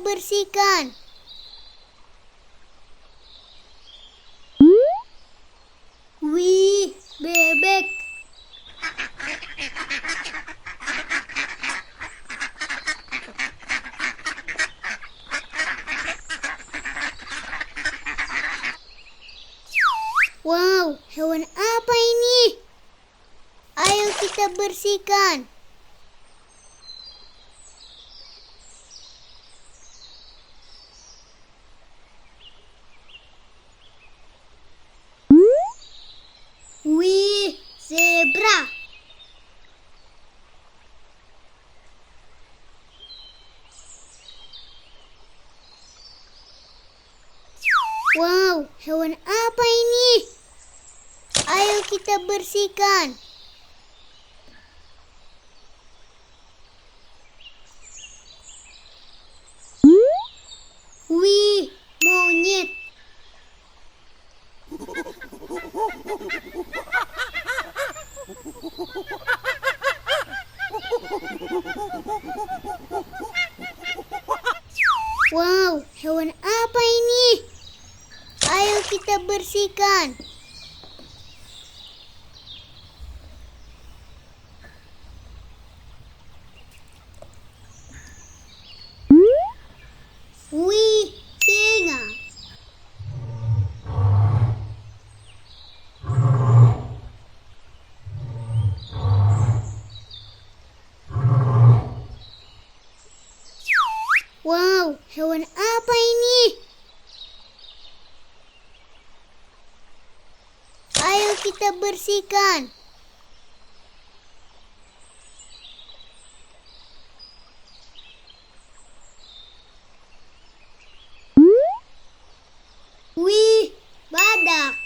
bersihkan. Wih, bebek. Wow, hewan apa ini? Ayo kita bersihkan. Wih, zebra. Wow, hewan apa ini? Ayo kita bersihkan. Wih, monyet. Wow, hewan apa ini? Ayo kita bersihkan. Wih, singa. Wow, hewan apa ini? Ayo kita bersihkan. Wih, badak.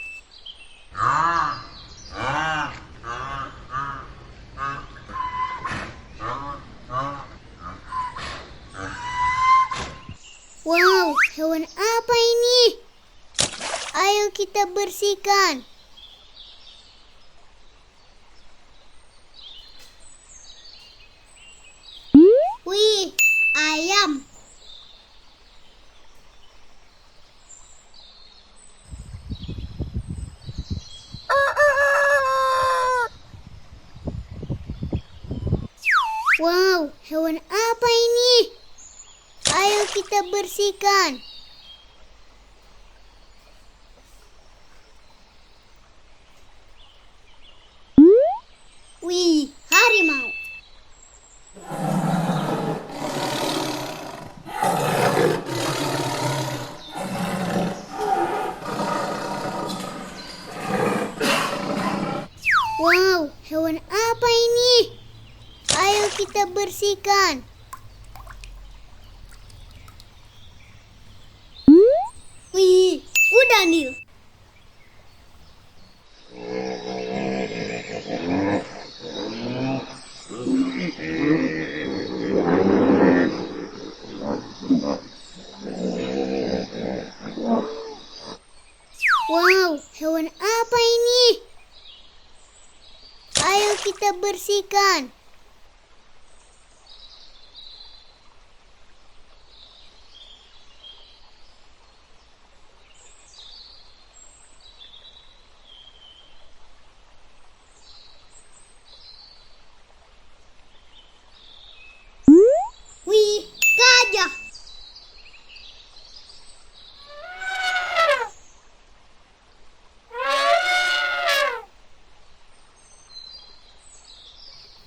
Wow, hewan apa ini? Ayo kita bersihkan. Wih, ayam. Wow, hewan apa ini? Ayo kita bersihkan. Wih, harimau. Wow, hewan apa ini? Ayo kita bersihkan. Wih, udah Nil. Wow, hewan apa ini? Ayo kita bersihkan. Wih, gajah.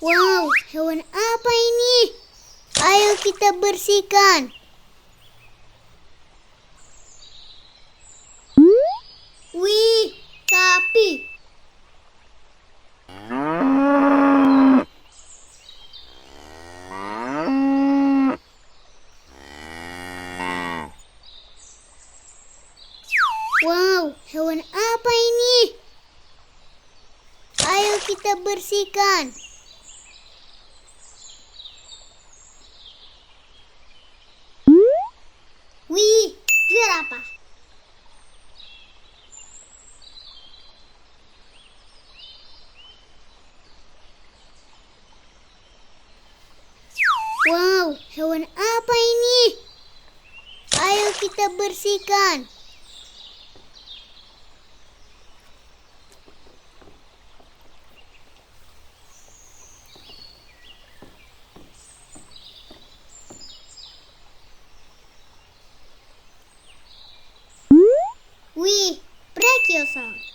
Wow, hewan apa ini? Ayo kita bersihkan. Wih, sapi. Wow, hewan apa ini? Ayo kita bersihkan. Wih, jerapah. Wow, hewan apa ini? bersihkan. Wih, break yourself.